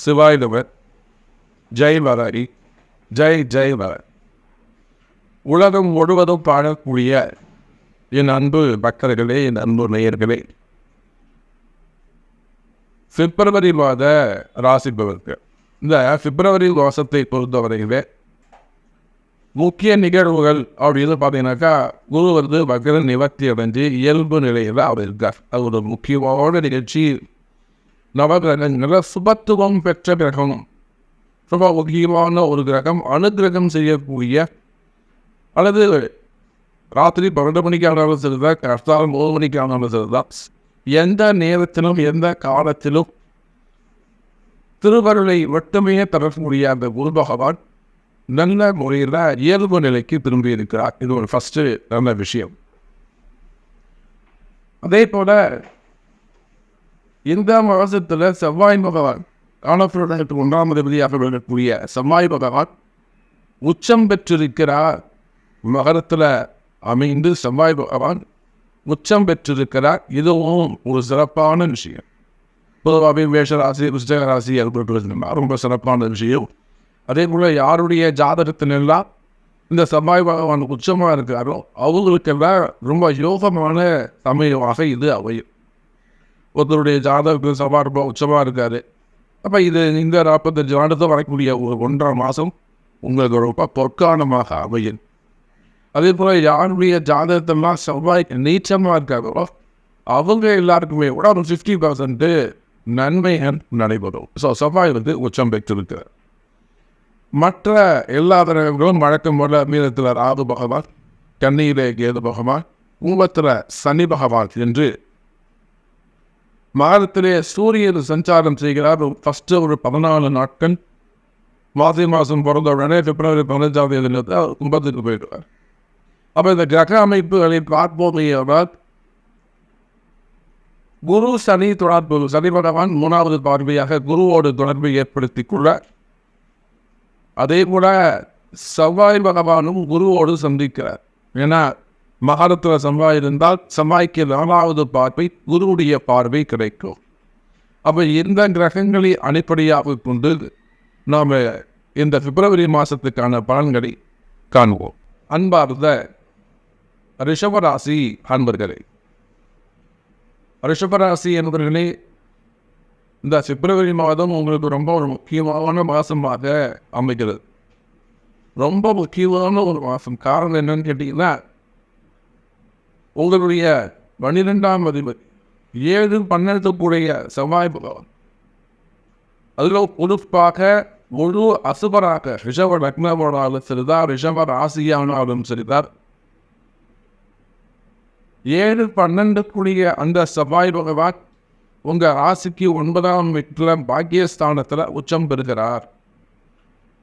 சிவாய் நம. ஜெய் வராரி. ஜெய் ஜெய் வராரி. உலகம் முழுவதும் பாடக்கூடிய என் அன்பு பக்தர்களே, என் அன்பு நேயர்களே, பிப்ரவரி மாத ராசி பலன்கள். இந்த பிப்ரவரி மாதத்தை பொறுத்தவரையிலே முக்கிய நிகழ்வுகள் அப்படின்னு பார்த்தீங்கன்னாக்கா, குரு வந்து வக்ர நிவர்த்தி அடைஞ்சு இயல்பு நிலையில் அவர் இருக்கார். அது ஒரு முக்கியமான நிகழ்ச்சி. நவகிரகங்களில் சுபத்துவம் பெற்ற கிரகம், ரொம்ப முக்கியமான ஒரு கிரகம். அனுகிரகம் செய்யக்கூடிய, அல்லது ராத்திரி 12 மணிக்கு ஆனாலும் சரிதான், கஷ்டம் 3 மணிக்கு ஆனாலும் சரிதான், எந்த நேரத்திலும் எந்த காலத்திலும் திருவருளை மட்டுமே தரக்கூடிய அந்த குரு பகவான் நல்ல முறையில் இயல்பு நிலைக்கு திரும்பி இருக்கிறார். இது ஒரு ஃபஸ்ட்டு நல்ல விஷயம். அதே போல இந்த மாதத்தில் செவ்வாய் பகவான், காலப்புறத்துக்கு 1ஆம் அதிபதியாக விளங்கக்கூடிய செவ்வாய் பகவான் உச்சம் பெற்றிருக்கிறார். மகரத்தில் அமைந்து செவ்வாய் பகவான் உச்சம் பெற்றிருக்கிறார். இதுவும் ஒரு சிறப்பான விஷயம். பொதுவாகவே மேஷராசி, ரிஷப ராசி ரொம்ப சிறப்பான விஷயம். அதே போல் யாருடைய ஜாதகத்தினெல்லாம் இந்த செவ்வாய் பகவான் உச்சமாக இருக்காரோ அவங்களுக்கெல்லாம் ரொம்ப யோகமான சமயமாக இது அமையும். ஒருத்தருடைய ஜாதகத்தில் செவ்வாய் உச்சமாக இருக்காரு. அப்போ இது இந்த 45 வருடத்தில் வரக்கூடிய ஒரு 1.5 மாதம் உங்களுக்கு ரொம்ப பொற்காலமாக அமையும். அதே போல் யாருடைய ஜாதகத்தெல்லாம் செவ்வாய் நீச்சமாக இருக்காங்களோ அவங்க எல்லாருக்குமே கூட ஒரு 50% நன்மை நடைபெறும். ஸோ செவ்வாய் வந்து உச்சம் பெற்றிருக்கிறார். மற்ற எல்லா கிரகங்களும் வழக்கம் போல மீனத்தில் ராகு பகவான், கன்னியிலே கேது பகவான், கும்பத்தில் சனி பகவான் என்று மாதத்திலே சூரியன் சஞ்சாரம் செய்கிறார். ஃபஸ்ட்டு ஒரு 14 நாட்கள் மாதம் பிறந்த உடனே பிப்ரவரி 15ஆம் தேதியிலிருந்து கும்பத்துக்கு போயிடுவார். அப்போ இந்த கிரக அமைப்புகளை பார்ப்போமே ஆனால் குரு சனி தொடர்பு, சனி பகவான் 3வது பார்வையாக குருவோடு தொடர்பை ஏற்படுத்தி கொள்ள, அதே போல செவ்வாய் பகவானும் குருவோடு சந்திக்கிறார். ஏன்னா மகரத்தில் செவ்வாய் இருந்தால் செவ்வாய்க்கு 4வது பார்வை குருவுடைய பார்வை கிடைக்கும். அப்போ இந்த கிரகங்களை அடிப்படையாக கொண்டு நாம் இந்த பிப்ரவரி மாதத்துக்கான பலன்களை காண்போம். அன்பார்ந்த ரிஷபராசி அன்பர்களே, ரிஷபராசி என்பவர்களே, இந்த பிப்ரவரி மாதம் உங்களுக்கு ரொம்ப ஒரு முக்கியமான மாதமாக அமைகிறது. ரொம்ப முக்கியமான ஒரு மாதம். காரணம் என்னன்னு கேட்டீங்கன்னா, உங்களுடைய 12ஆம் அதிபதி 7-12 கூடிய செவ்வாய் பகவான், அதில் பொறுப்பாக முழு அசுபராக ரிஷப லக்னமானாலும் சரிதான், ரிஷப ராசியானாலும் சரிதான், 7-12 கூடிய அந்த செவ்வாய் பகவான் உங்கள் ராசிக்கு 9ஆம் வீட்டில் பாக்கியஸ்தானத்தில் உச்சம் பெறுகிறார்.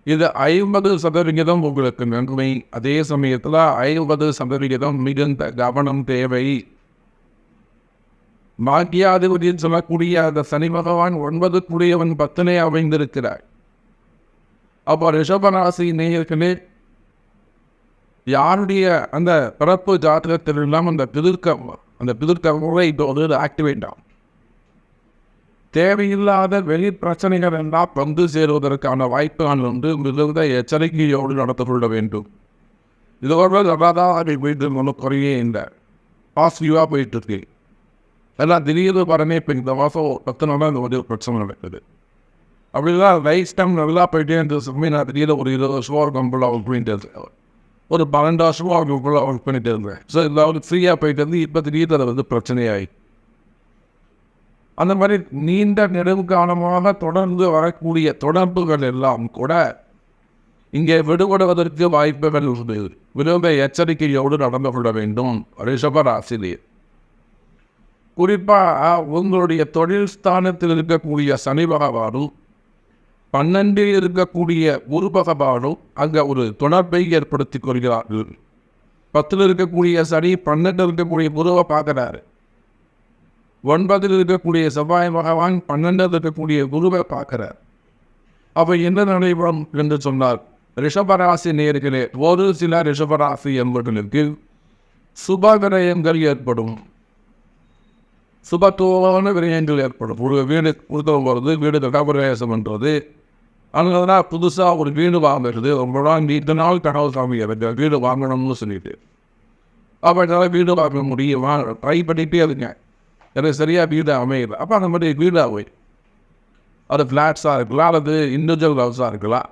இது 50% உங்களுக்கு நன்மை. அதே சமயத்தில் 50% மிகுந்த கவனம் தேவை. பாக்கியாதிபதியில் சொல்லக்கூடிய அந்த சனி பகவான் 9 கூடியவன் 10 அமைந்திருக்கிறார். அப்போ ரிஷபராசி நேயர்களே, யாருடைய அந்த பிறப்பு ஜாதகத்தில் இல்லாமல் அந்த பிதிர்க்கமுறை இப்போது ஆக்டிவேட் ஆகும். தேவையில்லாத வெளி பிரச்சனைகள் எல்லாம் வந்து சேருவதற்கான வாய்ப்புகள் வந்து மிகுந்த எச்சரிக்கையோடு நடந்து கொள்ள வேண்டும். இதோட நல்லாதான் அதை போயிட்டு ஒன்றும் குறையே இல்லை, பாசிட்டிவாக போயிட்டு இருக்கு. எல்லாம் திடீர்னு பாருங்க, இப்போ இந்த மாதம் 10 நாளாக இந்த ஒரு பிரச்சனை நடக்குது. அப்படிலாம் லைஃப் டைம் நல்லா போயிட்டே இருந்த சமயம் நான் திடீர்னு ஒரு 20 வருஷமாக ஒரு கம்பெனியில் ஒர்க் பண்ணிட்டு இருந்தேன், ஒரு 12 வருஷமாக ஒரு கம்பெனியில் ஒர்க் பண்ணிட்டு இருந்தேன். ஸோ இதில் ஃப்ரீயாக போயிட்டு இருந்து இப்போ திடீர்னு அதை வந்து பிரச்சனையாகி, அந்த மாதிரி நீண்ட நெடுங்காலமாக தொடர்ந்து வரக்கூடிய தொடர்புகள் எல்லாம் கூட இங்கே விடுபடுவதற்கு வாய்ப்புகள் உண்டு. விரும்ப எச்சரிக்கையோடு நடந்து கொள்ள வேண்டும் ரிஷபராசிலே. குறிப்பாக உங்களுடைய தொழில் ஸ்தானத்தில் இருக்கக்கூடிய சனி பகவானும் 12 இருக்கக்கூடிய குரு பகவானும் அங்கே ஒரு தொடர்பை ஏற்படுத்தி கொள்கிறார்கள். 10 இருக்கக்கூடிய சனி 12 இருக்கக்கூடிய குருவை பார்க்கிறாரு. 9 இருக்கக்கூடிய செவ்வாய் பகவான் 12 இருக்கக்கூடிய குருவை பார்க்கிறார். அப்போ என்ன நடைபெறும் என்று சொன்னார், ரிஷபராசி நேயர்களே, ஒரு சில ரிஷபராசி என்பவர்களுக்கு சுப விரயங்கள் ஏற்படும். சுபத்துவமான விரயங்கள் ஏற்படும். ஒரு வீடு கொடுத்தவங்க போகிறது, வீடு கட்டாபிரவேசம் பண்ணுறது, அதனால புதுசாக ஒரு வீடு வாங்குறது. ரொம்ப நாள் நீண்ட நாள் கனவு சாமி எனக்கு வீடு வாங்கணும்னு சொல்லிட்டு, அப்போ என்னால் வீடு வாங்க முடியுமா ட்ரை பண்ணிகிட்டே இருங்க, எனக்கு சரியாக வீடு அமையல. அப்போ அந்த மாதிரி வீடு அமையும். அது ஃப்ளாட்ஸாக இருக்கலாம், அல்லது இண்டிவிஜுவல் ஹவுஸாக இருக்கலாம்,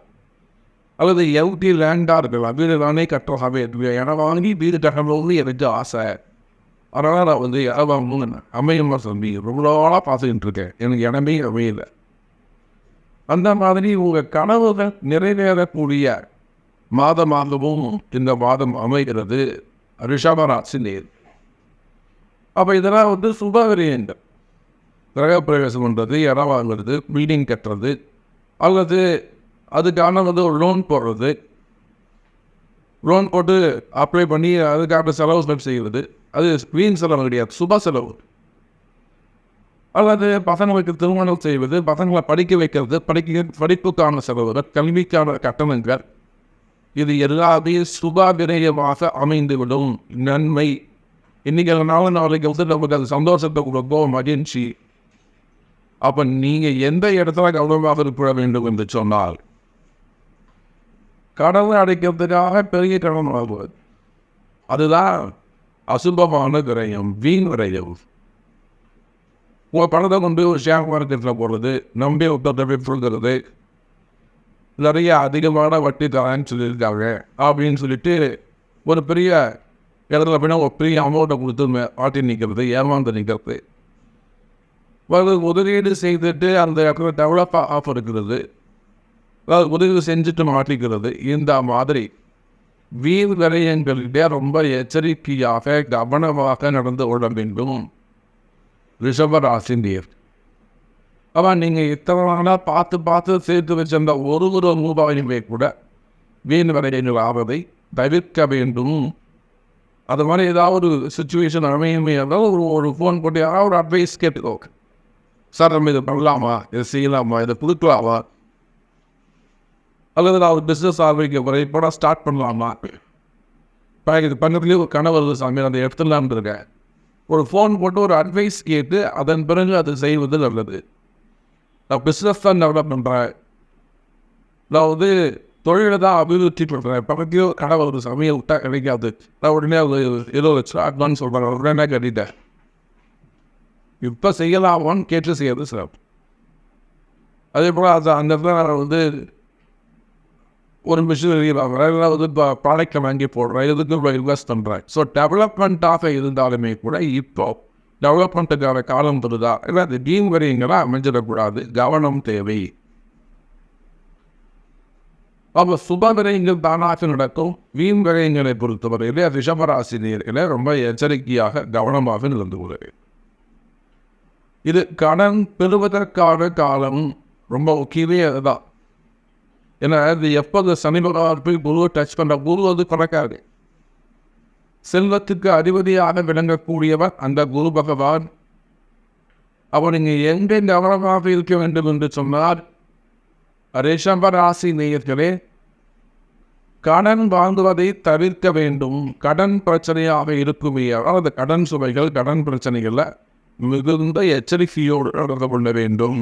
அல்லது எம்டி லேண்டாக இருக்கலாம். வீடு நானே கட்டுறதாகவே இருக்கு, எனக்கு வாங்கி வீடு கட்டணும்னு எனக்கு ஆசை. அதனால் நான் வந்து வாங்கணும்னு அமையுமா தம்பி ரொம்ப நாளாக பார்த்துக்கிட்டு இருக்கேன், எனக்கு இடமே அமையல. அந்த மாதிரி உங்கள் கனவுகள் நிறைவேறக்கூடிய மாதமாகவும் இந்த மாதம் அமைகிறது ரிஷபராசி நேர். அப்போ இதெல்லாம் வந்து சுப விரயங்கள், கிரகப்பிரவேசம் பண்ணுறது, இடம் வாங்குறது, பில்டிங் கட்டுறது, அல்லது அதுக்கான வந்து ஒரு லோன் போடுறது, லோன் போட்டு அப்ளை பண்ணி அதுக்கான செலவு செய்கிறது. அது வீண் செலவு கிடையாது, சுப செலவு. அல்லது பசங்களுக்கு திருமணம் செய்வது, பசங்களை படிக்க வைக்கிறது, படிப்புக்கான செலவுகள், கல்விக்கான கட்டணங்கள், இது எல்லாமே சுப விரயமாக அமைந்துவிடும். நன்மை இன்னைக்கு நாளைக்கு வந்து நமக்கு அது சந்தோஷத்தை கொடுக்கும், மகிழ்ச்சி. அப்போ நீங்கள் எந்த இடத்துல கவனமாக இருக்க வேண்டும் என்று சொன்னால், கடனை அடைக்கிறதுக்காக பெரிய கடன் வாங்குவது, அதுதான் அசுபமான விரயம், வீண் விரயம். உங்கள் பணத்தை கொண்டு ஒரு ஷேர் மார்க்கெட்டில் போடுறது, நம்பி ஒருத்தர் சொல்கிறது, நிறைய அதிகமான வட்டி தரேன்னு சொல்லியிருக்காங்க அப்படின்னு சொல்லிட்டு ஒரு பெரிய இடத்துல போய்னா ஒரு பெரிய அமௌண்ட்டை கொடுத்து மாட்டி நிற்கிறது, ஏமாந்து நிற்கிறது. உதவீடு செய்துட்டு அந்த இடத்துல டெவலப் ஆஃப் இருக்கிறது, அதாவது உதவி செஞ்சுட்டு மாட்டிக்கிறது. இந்த மாதிரி வீண் விரயங்களிலே ரொம்ப எச்சரிக்கையாக கவனமாக நடந்து கொள்ள வேண்டும் ரிஷபராசி நேர். ஆனால் நீங்கள் இத்தனை நாளாக பார்த்து சேர்த்து வச்சிருந்த ஒரு ரூபாயுமே கூட வீண் விரயங்கள் ஆவதை தவிர்க்க வேண்டும். அது மாதிரி ஏதாவது ஒரு சுச்சுவேஷன் அமையுமே இருந்தால் ஒரு ஃபோன் போட்டு யாராவது ஒரு அட்வைஸ் கேட்டுக்கோ, சார் நம்ம இதை பண்ணலாமா, இதை செய்யலாமா, இதை கொடுக்கலாமா, அல்லது நான் ஒரு பிஸ்னஸ் ஆரம்பிக்க போகிறேன், இப்போ நான் ஸ்டார்ட் பண்ணலாமா, இப்போ இது பண்ணதுலேயே ஒரு கனவு வருது சாமி, அந்த எடுத்துடலான்னு இருக்கேன். ஒரு ஃபோன் போட்டு ஒரு அட்வைஸ் கேட்டு அதன் பிறகு அது செய்வது நல்லது. நான் பிஸ்னஸ் தான் டெவலப் பண்ணுறேன், நான் வந்து தொழிலை தான் அபிவிருத்தி பண்ணுறேன், பக்கத்தையோ கனவு வருது சாமியை விட்டால் கிடைக்காது, நான் உடனே ஒரு 20 லட்சம் அட்வான்ஸ் சொல்கிறேன், உடனே கட்டிட்டேன். இப்போ செய்யலாமான்னு கேட்டு செய்யறது சிறப்பு. அதே போல் அது அந்த இடத்துல நான் வந்து ஒரு மிஷினரி வாங்குறேன், இல்லை வந்து இப்போ ப்ராடக்டை வாங்கி போடுறேன், இதுக்கு இப்போ இன்வெஸ்ட் பண்ணுறேன். ஸோ டெவலப்மெண்ட்டாக இருந்தாலுமே கூட இப்போ டெவலப்மெண்ட்டுக்கான காலம் வருதா, இல்லை அது டீம் வரையங்களாக அமைஞ்சிடக்கூடாது, கவனம் தேவை. அப்போ சுப விரயங்கள் தானாக நடக்கும். வீண் விரயங்களை பொறுத்தவரையிலே ரிஷபராசி நேயர்களே ரொம்ப எச்சரிக்கையாக கவனமாக நடந்து கொள்வது. இது கடன் பெறுவதற்கான காலம் ரொம்ப முக்கியமே அதுதான். ஏன்னா இது எப்போது சனி பகவான் போய் குருவை டச் பண்ணுற, குரு வந்து பறக்காது, செல்வத்துக்கு அதிபதியாக விளங்கக்கூடியவர் அந்த குரு பகவான். அப்போ நீங்கள் எங்கே கவனமாக இருக்க வேண்டும் என்று சொன்னால், ரிஷபராசி நேயர்களே கடன் வாங்குவதை தவிர்க்க வேண்டும். கடன் பிரச்சனையாக இருக்குமே, அதாவது கடன் சுமைகள், கடன் பிரச்சனைகளில் மிகுந்த எச்சரிக்கையோடு நடந்து கொள்ள வேண்டும்.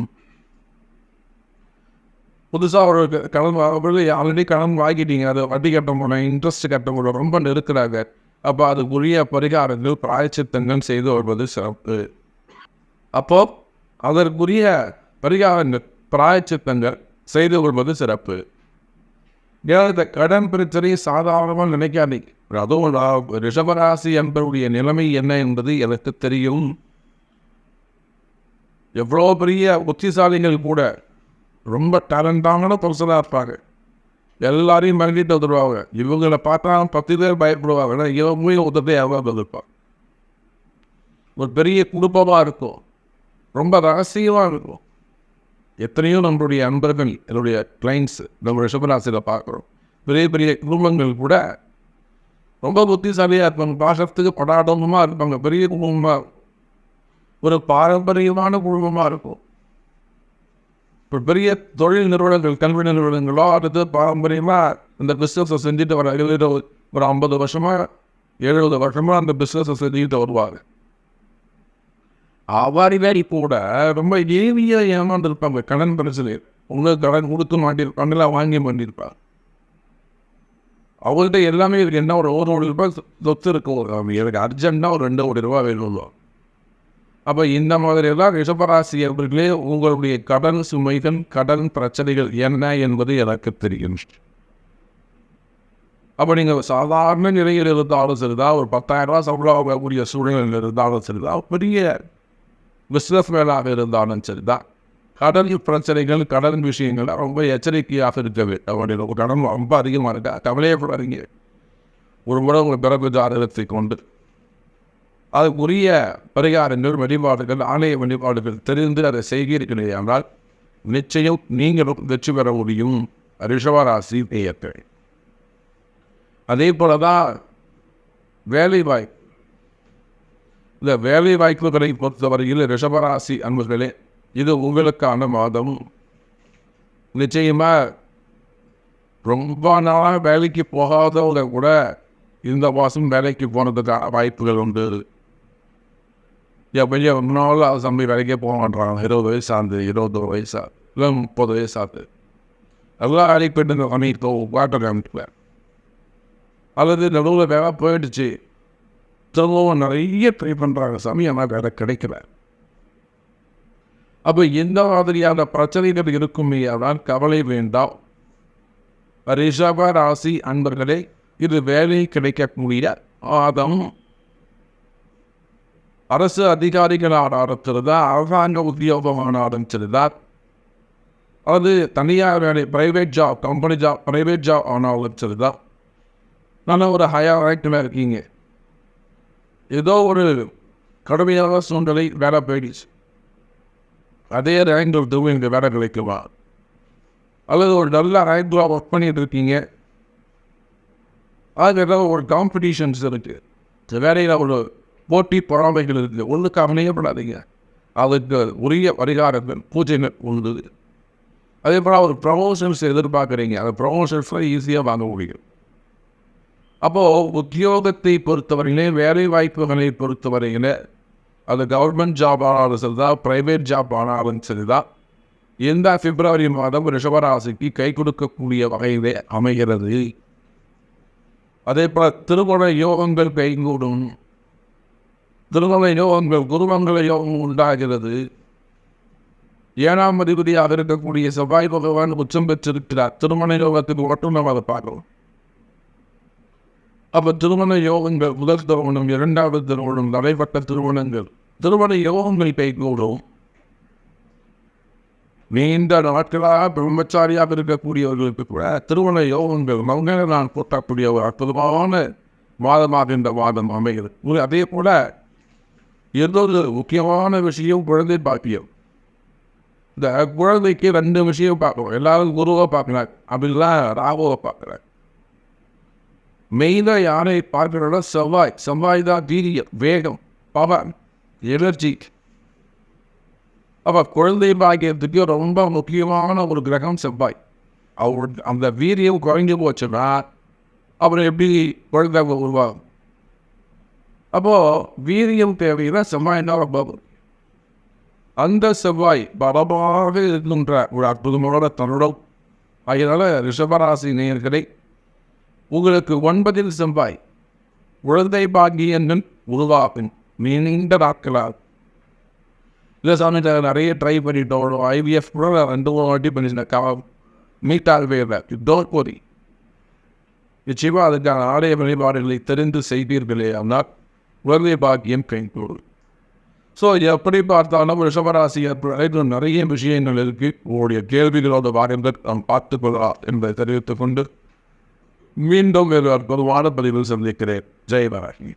புதுசாக ஒரு கடன் வாங்கும்போது ஆல்ரெடி கடன் வாங்கிட்டீங்க, அதை வட்டி கட்ட முடியும், இன்ட்ரெஸ்ட் கட்ட முடியும், ரொம்ப நெருக்கிறாங்க. அப்போ அதுக்குரிய பரிகாரங்கள், பிராயச்சித்தங்கள் செய்து வருவது சிறப்பு. அப்போ அதற்குரிய பரிகாரங்கள், பிராயச்சித்தங்கள் செய்து கொள்வது சிறப்பு. ஏன்னா இந்த கடன் பிரச்சனை சாதாரணமாக நினைக்காதீங்க. அதுவும் ரிஷபராசி என்பவருடைய நிலைமை என்ன என்பது எனக்கு தெரியும். எவ்வளோ பெரிய புத்திசாலிகள் கூட ரொம்ப டேலண்டான பர்சனாக இருப்பாங்க, எல்லாரையும் மறந்துட்டு வந்துடுவாங்க. இவங்களை பார்த்தா 10 பேர் பயப்படுவாங்க, ஏன்னா இவங்க உதவி எவ்வளோ இருப்பாங்க. ஒரு பெரிய குடும்பமாக இருக்கும், ரொம்ப ரகசியமாக இருக்கும். எத்தனையோ நம்மளுடைய அன்பர்கள், என்னுடைய கிளைண்ட்ஸ் நம்ம ரிஷபராசியில் பார்க்குறோம். பெரிய பெரிய குடும்பங்கள் கூட ரொம்ப புத்திசாலியாக இருப்பாங்க, பார்க்கறதுக்கு படாடமாக இருப்பாங்க, பெரிய குடும்பமாக, ஒரு பாரம்பரியமான குடும்பமாக இருக்கும். இப்போ பெரிய தொழில் நிறுவனங்கள், கல்வி நிறுவனங்களோ அடுத்து பாரம்பரியமாக இந்த பிஸ்னஸை செஞ்சுட்டு வர ஒரு 50 வருஷமாக 70 வருஷமாக அந்த பிஸ்னஸை செஞ்சுக்கிட்டு வருவாங்க. அவரிலே கூட ரொம்ப எளிமையா ஏமாந்துருப்பாங்க. கடன் பிரச்சனை உங்களுக்கு கடன் கொடுத்து மாட்டிருப்பாங்க, வாங்கி பண்ணியிருப்பாங்க. அவங்கள்ட்ட எல்லாமே இருக்கு. என்ன ஒரு 1 கோடி ரூபாய் சொத்து இருக்கும், எனக்கு அர்ஜென்ட்டாக ஒரு 2 கோடி ரூபாய் வேணும். அப்போ இந்த மாதிரி எல்லாம் ரிஷபராசி அவர்களே உங்களுடைய கடன் சுமைகள், கடன் பிரச்சனைகள் என்ன என்பது எனக்கு தெரியும். அப்போ நீங்கள் சாதாரண நிலையில் இருந்தாலும் சரிதான், ஒரு 10,000 ரூபா சம்பளம் வாங்கக்கூடிய சூழ்நிலையில் இருந்தாலும் சரிதான், பெரிய பிஸ்னஸ் மேனாக இருந்தாலும் சரிதான், கடன் பிரச்சனைகள், கடன் விஷயங்கள் ரொம்ப எச்சரிக்கையாக இருக்க வேண்டும். அவருடைய கடன் ரொம்ப அதிகமாக இருக்கா, கவலையப்படாதீங்க. ஒரு முறை உங்கள் பிறப்பு ஜாதகத்தை கொண்டு அதுக்குரிய பரிகாரங்கள், வழிபாடுகள், ஆலய வழிபாடுகள் தெரிந்து அதை செய்கிறீர்களே ஆனால் நிச்சயம் நீங்களும் வெற்றி பெற முடியும். ரிஷபராசி நேயர்கள். அதே போல தான் வேலைவாய்ப்பு. இந்த வேலைவாய்ப்புகளை பொறுத்தவரையில் ரிஷபராசி அன்பர்களே, இது உங்களுக்கான மாதம். நிச்சயமாக ரொம்ப நாளாக வேலைக்கு போகாதவங்க கூட இந்த மாதம் வேலைக்கு போனதுக்கான வாய்ப்புகள் உண்டு. எப்படியே முன்னாள் தம்பி வேலைக்கே போக மாட்டாங்க. 20 வயசாகுது, 21 வயசாகுது, இல்லை 30 வயசாகுது, எல்லாம் வேலைக்கு போயிட்டு பண்ணிட்டு வாட்டர் காமிக்குவேன். அல்லது நடுவில் வேலை போயிடுச்சு, திரும்பவும் நிறைய ட்ரை பண்ணுறாங்க சாமி, ஆனால் வேலை கிடைக்கல. அப்போ எந்த மாதிரியான பிரச்சனைகள் இருக்குமே ஆனால் கவலை வேண்டாம். ரிஷப ராசி அன்பர்களே, இது வேலை கிடைக்கக்கூடிய மாதம். அரசு அதிகாரிகளானாலும் சரிதான், அரசாங்க உத்தியோகமானாலும் சரிதான், அது தனியார் வேலை, private job, company job, private job ஆனாலும் சரிதான், நல்லா ஒரு ஹையர் ரேங்கில் இருக்கீங்க, ஏதோ ஒரு கடுமையான சூழ்நிலை வேலை போயிடுச்சு, அதே ரேங்கில் இங்கே வேலை கிடைக்குமா? அல்லது ஒரு நல்ல ரேங்கில் ஒர்க் பண்ணிட்டு இருக்கீங்க, அது ஏதாவது ஒரு காம்படிஷன்ஸ் இருக்குது, வேலையில் ஒரு போட்டி பொறாமைகள் இருக்குது, ஒன்றுக்கு அமையப்படாதீங்க. அதுக்கு உரிய பரிகாரங்கள், பூஜைகள் உண்டு. அதே போல் ஒரு ப்ரமோஷன்ஸ் எதிர்பார்க்குறீங்க, அந்த ப்ரமோஷன்ஸ்லாம் ஈஸியாக வாங்க முடியும். அப்போது உத்தியோகத்தை பொறுத்தவரையிலே, வேலை வாய்ப்புகளை பொறுத்தவரையில், அது கவர்மெண்ட் ஜாப் ஆனாலும் சரிதான், ப்ரைவேட் ஜாப் ஆனாலும் சரிதான், இந்த பிப்ரவரி மாதம் ரிஷபராசிக்கு கை கொடுக்கக்கூடிய வகையிலே அமைகிறது. அதே போல் திருமண யோகங்கள் கைகூடும். திருமண யோகங்கள், குருமங்கள யோகம் உண்டாகிறது. 7ஆம் அதிபதியாக இருக்கக்கூடிய செவ்வாய் பகவான் உச்சம் பெற்றிருக்கிறார். திருமண யோகத்துக்கு மட்டும் நம்ம அதை பார்க்கலாம். அப்போ திருமண யோகங்கள், முதல் திருமணம், 2வது திருமணம், நடைபெற்ற திருமணங்கள், திருமண யோகங்கள் கைகூடும். நீண்ட நாட்களாக பிரம்மச்சாரியாக இருக்கக்கூடியவர்களுக்கு கூட திருமண யோகங்கள் மங்கள நான் போட்டக்கூடிய ஒரு அற்புதமான மாதமாக இந்த மாதம் அமைகிறது. அதே போல இன்னொரு முக்கியமான விஷயம் குழந்தை பாக்கியம். இந்த குழந்தைக்கு 2 விஷயம் பார்க்கணும். எல்லாரும் குருவை பார்க்குறாங்க, அப்படிலாம் ராகுவை பார்க்குறாங்க. மெயினாக யாரை பார்க்குறோன்னா செவ்வாய். செவ்வாய் தான் வீரியம், வேகம், பவர், எனர்ஜி. அப்போ குழந்தை பாக்கியத்துக்கு ரொம்ப முக்கியமான ஒரு கிரகம் செவ்வாய். அவர் அந்த வீரியம் குறைஞ்சி போச்சுன்னா அப்புறம் எப்படி குழந்தை உருவாகும்? அப்போது வீரியம் தேவைன்னா செவ்வாய் தான் ரொம்ப அந்த செவ்வாய் பலமாக இருக்கின்ற ஒரு அற்புதமான தருணம். அதனால் ரிஷபராசி நேயர்களை, உங்களுக்கு 9ல் செவ்வாய், குழந்தை பாக்கியங்கள் உருவாகும் நீண்ட நாட்களாக. இல்லை சாமி நிறைய ட்ரை பண்ணிட்டோம், IVF கூட 2-3 வாட்டி பண்ணிட்டேன், மீட்டாகவே இல்லை. Don't worry. நிச்சயமாக அதுக்கான ஆலய வழிபாடுகளை தெரிந்து செய்வீர்களே ஆனால் குழந்தை பாக்கியம் கைகூடும். ஸோ எப்படி பார்த்தாலும் ரிஷபராசி நிறைய விஷயங்கள் இருக்குது. உங்களுடைய கேள்விகளோட வாருங்கள், நாம் பார்த்துக்கொள்ளலாம் என்பதை தெரிவித்துக் கொண்டு மீண்டும் ஒரு அற்புதமான பதிவில் சந்திக்கிறேன். ஜெய் பாரதி.